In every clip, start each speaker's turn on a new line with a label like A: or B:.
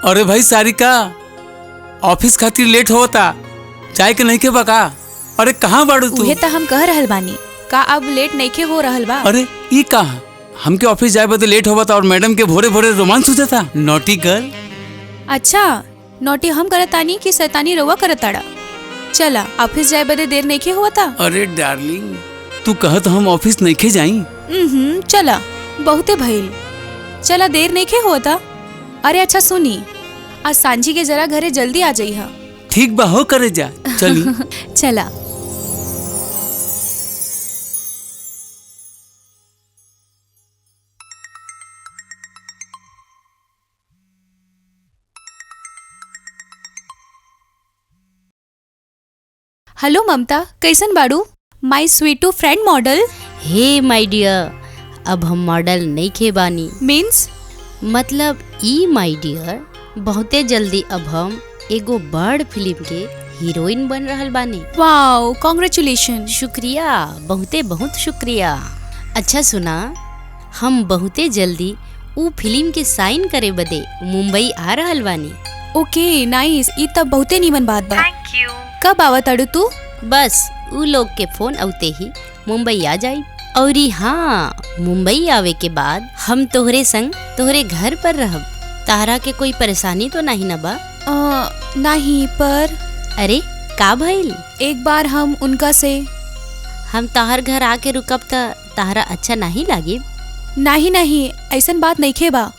A: अरे भाई सारिका, ऑफिस खातिर लेट होता, चाय के नहीं के बका। अरे कहाँ बाड़ू तू?
B: उहे त हम कह रहल बानी, का अब लेट नइखे हो रहल बा?
A: अरे ई कहा, हमके ऑफिस जाए बदे लेट होता और मैडम के भोरे भोरे रोमांस हो जाता। Naughty girl.
B: अच्छा, नोटी हम करतानी कि शैतानी रउआ करताड़ा? चला ऑफिस जाए बदे देर नइखे होता।
A: अरे डार्लिंग, तू कहत हम ऑफिस नइखे जाई?
B: चला, बहुते भइल, चला देर नइखे होता। अरे अच्छा सुनी, आज सांझी के जरा घरे जल्दी आ जाइहा।
A: ठीक बा, हो करे जा चली।
B: चला। हेलो ममता, कैसन बाड़ू? माई Sweetu friend model.
C: Hey my Deere, अब हम मॉडल नहीं खे बानी।
B: मीन्स
C: मतलब ई माय डियर, बहुते जल्दी अब हम एगो बड़ फिल्म के हीरोइन बन रहल बानी।
B: Wow, congratulation.
C: शुक्रिया, बहुते बहुत शुक्रिया। अच्छा सुना, हम बहुते जल्दी ऊ फिल्म के साइन करे बदे मुंबई आ रहल बानी।
B: ओके नाइस, ई तब बहुते नीमन बात बा।
C: Thank you.
B: कब आवत अड़ू तू?
C: बस ऊ लोग के फोन औते ही मुंबई आ जाई। और हाँ, मुंबई आवे के बाद हम तोहरे संग तोहरे घर पर रहब। तारा के कोई परेशानी तो नहीं ना बा?
B: नहीं, पर
C: अरे का भइल?
B: एक बार हम उनका से
C: हम तहर घर आके रुकब त तहरा अच्छा नहीं लागी?
B: नहीं, ऐसन बात नहीं खे बा।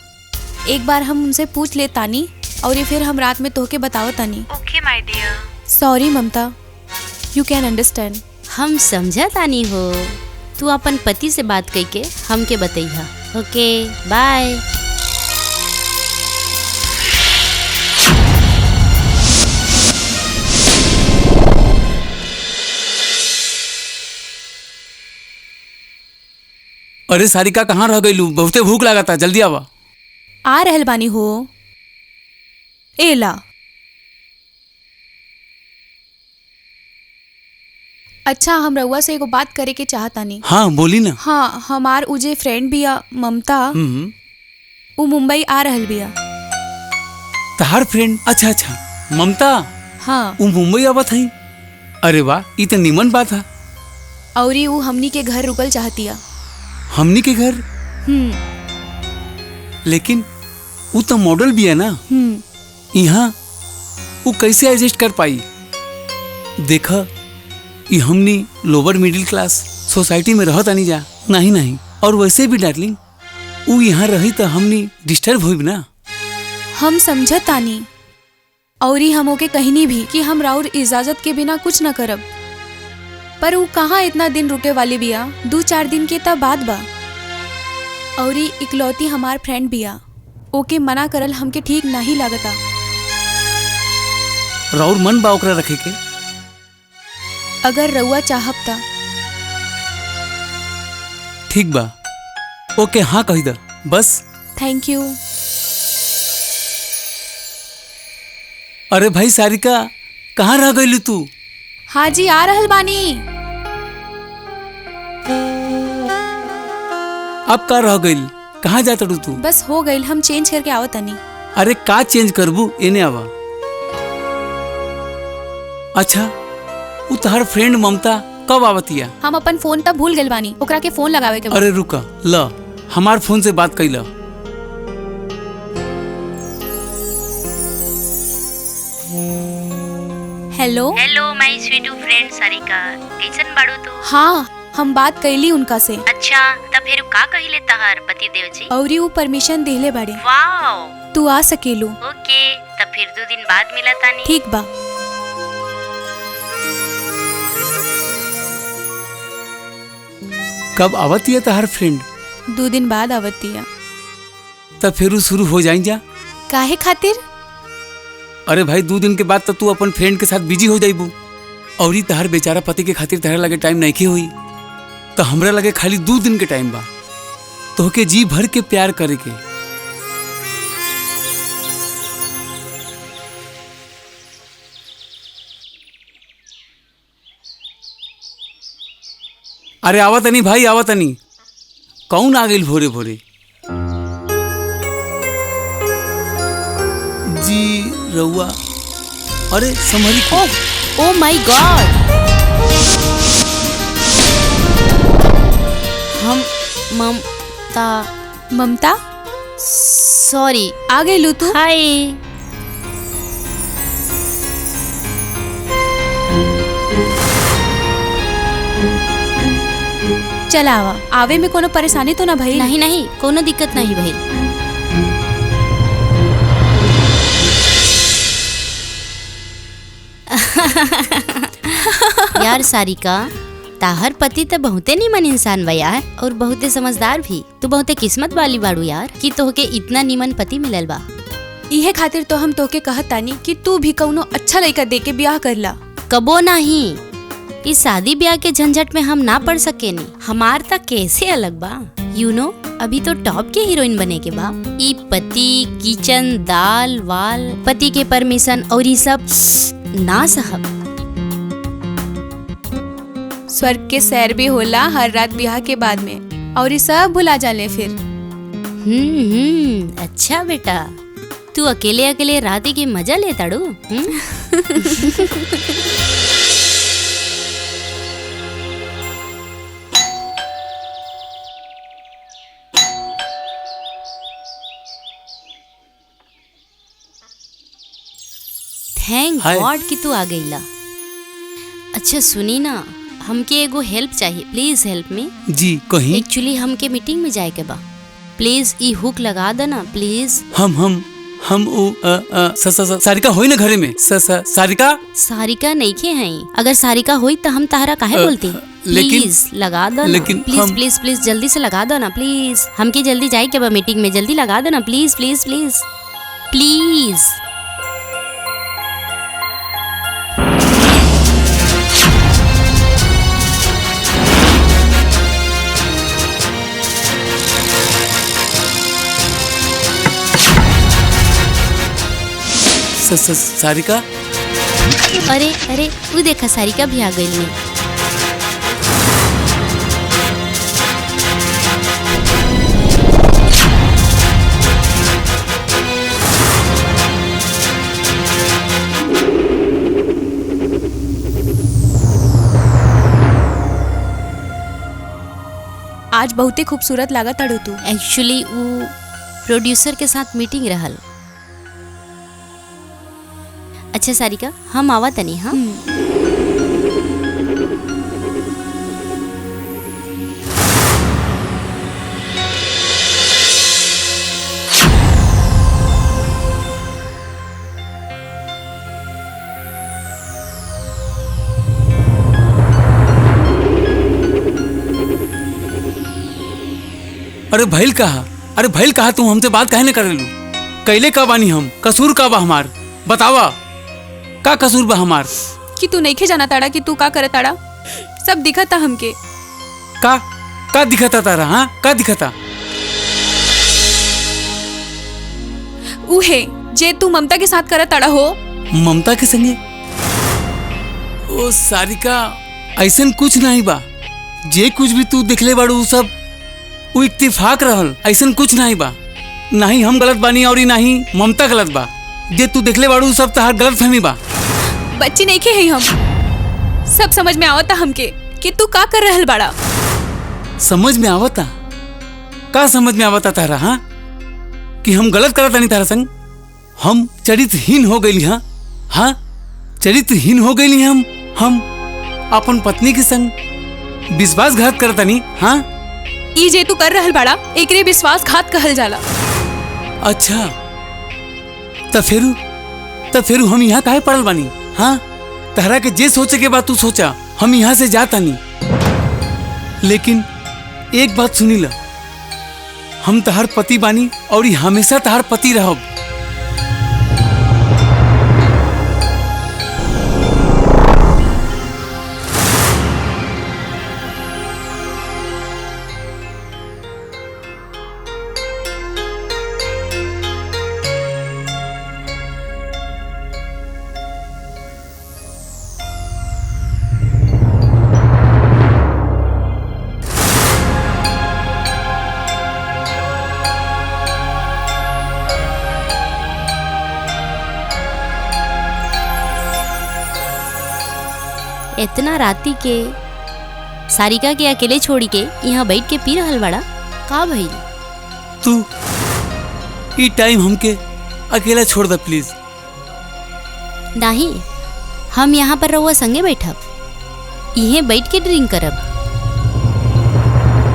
B: एक बार हम उनसे पूछ ले तानी और ये फिर हम रात में तोहके बताओ तानी।
C: Okay my dear.
B: Sorry Mamta, you can understand.
C: हम समझा तानी हो, तू अपन पति से बात करके हमके बतैहा। ओके बाय।
A: अरे सारिका, कहाँ रह गईलू? बहुते भूख लागता, जल्दी आवा।
B: आ रहल बानी हो। एला अच्छा, हम रउआ से एगो बात करे के चाहतानी।
A: हाँ बोली ना।
B: हाँ, हमार उजे फ्रेंड बिया ममता, उ मुंबई आ रहल बिया।
A: तहार फ्रेंड? अच्छा अच्छा, ममता।
B: हाँ,
A: उ मुंबई आवत हई? अरे वाह, ई तो निमन बात है।
B: औरी उ हमनी के घर रुकल चाहतिया।
A: हमनी के घर? लेकिन उ तो मॉडल भी है ना, यहाँ उ कैसे एडजस्ट कर पाई? देखा, ये हमनी लोअर मिडिल क्लास सोसाइटी में रहत आनी जा। नहीं, और वैसे भी डार्लिंग, उ यहाँ रही तो हमनी डिस्टर्ब हुई ना।
B: हम समझत तानी, औरी हम ओके कहनी भी कि हम राउर इजाजत के बिना कुछ न करब, पर उ कहाँ इतना दिन रुके वाली बिया? 2-4 दिन के तब बाद बा। औरी इकलौती हमार फ्रेंड बिया, ओके मना करल हमके ठीक नहीं लागता।
A: राउर मन बा ओकरा रखे के?
B: अगर रउआ चाहब ता।
A: ठीक बा, ओके हाँ कही दा बस।
B: Thank you.
A: अरे भाई सारिका, कहाँ रह गईलू तू?
B: हाँ जी, आ रहल बानी।
A: अब का रह गईल? कहाँ जाता तू?
B: बस हो गईल, हम चेंज करके आवत तनी।
A: अरे का चेंज करबू? एने आवा। अच्छा, उ तहार फ्रेंड ममता कब आवतिया?
B: हम अपन फोन तब भूल गइल बानी, ओकरा के फोन लगावे के बा।
A: अरे रुका, ल हमार फोन से बात कइला।
B: हेलो
C: माय स्वीटू फ्रेंड सारिका, कैसन बाड़ू तू?
B: हाँ, हम बात कैली उनका से।
C: अच्छा, तब फिर का कहिले तहार पति देव जी?
B: औरी उ परमिशन देले बाड़े।
C: वाओ,
B: तू आ सकेलू।
C: ओके, तब फिर 2 दिन बाद मिला तानी।
B: ठीक बा।
A: कब आवतिया तहार फ्रेंड?
B: 2 दिन बाद आवतिया।
A: तब फिर शुरू हो जाई जा।
B: काहे खातिर?
A: अरे भाई, 2 दिन के बाद तो तू अपन फ्रेंड के साथ बिजी हो जाइबू, और तहार बेचारा पति के खातिर तहरा लगे टाइम नहीं हुई, तो हमरा लगे खाली 2 दिन के टाइम बा तोहके जी भर के प्यार करे के। अरे आवतनी भाई, आवतनी। कौन आ गई भोरे भोरे? रउआ अरे संभली के।
C: ओ माय गॉड, हम ममता
B: ममता
C: सॉरी
B: आ गई लू तू।
C: हाय।
B: चल आवा, आवे में कोनो परेशानी तो ना भई?
C: नहीं नहीं, कोनो दिक्कत नहीं भाई। यार सारिका, ताहर पति तो बहुते नीमन इंसान बा यार, और बहुते समझदार भी। तू बहुते किस्मत वाली बाड़ू यार कि तोहके इतना नीमन पति मिलल बा।
B: इहे खातिर तो हम तोके कहत तानी कि तू भी कौनो अच्छा लड़का दे के ब्याह कर ला।
C: कबो नहीं, इस शादी ब्याह के झंझट में हम ना पड़ सकेनी। हमार तक कैसे अलग बा, यू नो, अभी तो टॉप के हीरोइन बने के बा। ई पति, किचन, दाल वाल, पति के परमिशन और ये सब ना साहब।
B: स्वर्ग के सैर भी होला हर रात ब्याह के बाद में, और ये सब भुला जाले फिर।
C: अच्छा बेटा, तू अकेले अकेले रात की मजा ले ताड़ू। थैंक
A: हाय।
C: गॉड कि तू आ गईला। अच्छा सुनी ना, हमके एगो हेल्प चाहिए, प्लीज हेल्प मी।
A: जी कहीं
C: एक्चुअली हमके मीटिंग में जाए के बा, प्लीज ई हुक लगा देना प्लीज।
A: हम सारिका होई ना घरे में। सारिका
C: सारिका नहीं के हैं, अगर सारिका होई तो हम ताहरा काहे बोलती। प्लीज लगा दो ना,
A: लेकिन
C: प्लीज प्लीज प्लीज जल्दी से लगा दो ना प्लीज। हमके जल्दी जाए के बा मीटिंग में, जल्दी लगा दो ना please please please please.
A: Sarika,
C: अरे अरे वो देखा सारिका भी आ गई नहीं।
B: आज बहुते खूबसूरत लागत ताड़ू तू।
C: एक्चुअली वो प्रोड्यूसर के साथ मीटिंग रहल। अच्छा सारिका, हम आवा तनी। हाँ
A: अरे भैल कहा तू हमसे बात काहे न करेलू? कैले का बानी हम? कसूर का बा हमार? बतावा का कसूर बा हमार?
B: कि तू नहीं खे जाना ताड़ा कि तू का करे ताड़ा? सब दिखता हमके।
A: का दिखता तारा? हाँ का दिखता?
B: उहे जे तू ममता के साथ करे ताड़ा हो।
A: ममता के संगे? ओ सारिका, ऐसन कुछ नहीं बा। जे कुछ भी तू दिखले बाड़ू उ सब वो इत्तेफाक रहल, ऐसन कुछ नहीं बा। नहीं हम गलत बानी और नहीं ममता गलत बा। जे तू देखले बाड़ू सब तहार गलत फहमी बा।
B: बच्ची नहीं खे है हम, सब समझ में आवता हमके कि तू का कर रहल बाड़ा।
A: समझ में आवता? का समझ में आवता तारा? हाँ कि हम गलत करता नहीं तारा संग? हम चरित्रहीन हो गई। हाँ चरित्रहीन हो गई। हम अपन पत्नी के संग विश्वासघात करता नहीं। हाँ
B: ई जे तू कर रहल बाड़ा एकरे विश्वासघात कहल जाला।
A: अच्छा त फेरू हम यहाँ काहे पड़ल बानी? हाँ तहरा के जे सोचे के बाद तू सोचा, हम यहाँ से जाता नहीं। लेकिन एक बात सुनी ला, हम तहार पति बानी और हमेशा तहार पति रहब।
C: इतना राती के सारिका के अकेले छोड़ी के यहाँ बैठ के पी रहल बड़ा, का भइल?
A: तू ई टाइम हमके अकेला छोड़ दे प्लीज।
C: नहीं, हम यहाँ पर रहुआ संगे बैठब, यहीं बैठ के ड्रिंक करब।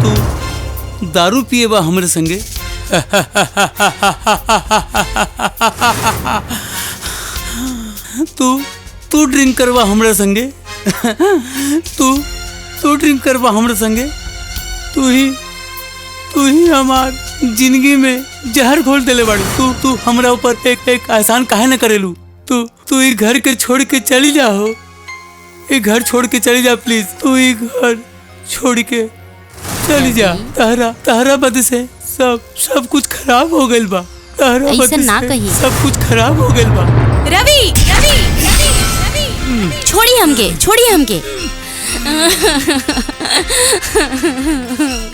A: तू दारू पिए बा हमरे संगे? तू ड्रिंक करवा हमरे संगे? तू ड्रिंक करवा हमरे संगे? तू ही हमार जिंदगी में जहर घोल देले बाड़ी। तू हमरा ऊपर एक एहसान काहे न करेलू? तू ये घर के छोड़ के चली जा हो, ये घर छोड़ के चली जा प्लीज। तू ये घर छोड़ के चली जा। तारा वजह से सब कुछ खराब हो गइल बा। तारा
C: ऐसा
A: वजह
C: ना
A: से
C: कही।
A: सब कुछ खराब हो गइल बा।
B: रवि
C: छोड़ी हमके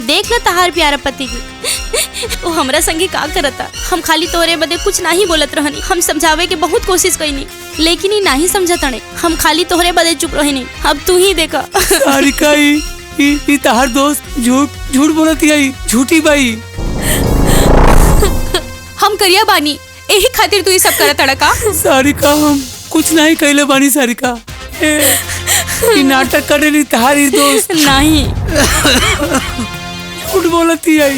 C: देख लो तहार प्यारा पति की वो हमरा संगे का करता। हम खाली तोरे बदे कुछ नहीं बोलत रहनी, हम समझावे के बहुत कोशिश कईनी, लेकिन ही नहीं समझतने। हम खाली तोहरे बदे चुप रहनी। अब तू ही देखा।
A: सारिका ई तहार दोस्त झूठ बोलती है, झूठी बाई।
B: हम करिया बानी, यही खातिर तू ये सब करत अड़का।
A: सारिका हम कुछ नहीं कहले बानी। सारिका ई नाटक करे ली तहारी दोस्त।
C: नहीं
A: झूठ बोलती है।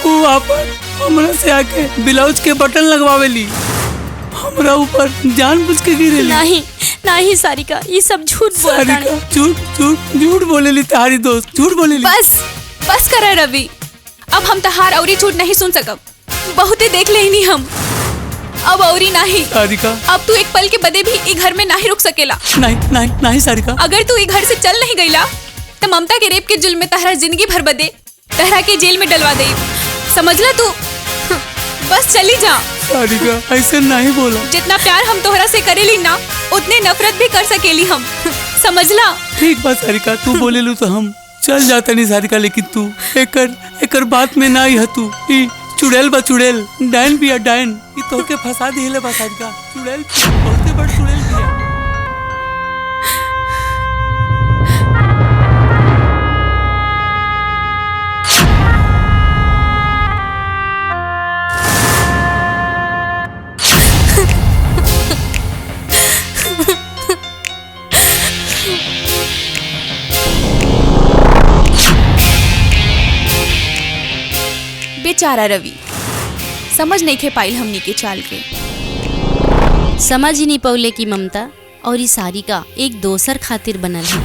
A: वो वापस हमरा से आके ब्लाउज के बटन लगवावेली, हमरा ऊपर जानबूझ के गिरेली।
C: नहीं सारिका, ये सब झूठ बोलता है।
A: झूठ बोलेली तहारी दोस्त, झूठ बोलेली।
B: बस कर रवि, अब हम तहार औरी झूठ नहीं सुन सकब। बहुते देख लेनी हम, अब औरी नहीं।
A: सारिका
B: अब तू एक पल के बदे भी ई घर में नहीं रुक सकेला।
A: नहीं सारिका।
B: अगर तू ई घर से चल नहीं गईला तो ममता के रेप के जुल्म में तहरा जिंदगी भर बदे तहरा के जेल में डलवा दे। समझला तू? बस चली जा।
A: सारिका ऐसे नहीं बोला।
B: जितना प्यार हम तोहरा से करेली ना, उतने नफरत भी कर सकेली हम। समझला?
A: ठीक बात सारिका, तू बोलेलू तो हम चल जाता नहीं सारिका, लेकिन तू एकर बात में ना ही तू चुड़ैल बा, चुड़ैल डायन बिया, डायन ई तोके फंसा दिले बा सारिका। चुड़ैल बहुते बड़ चुड़ैल बिया।
B: बेचारा रवि समझ नहीं खे पाइल हमनी के चाल के।
C: समझ ही नहीं पौले की ममता और ये सारिका एक दोसर खातिर बनल है।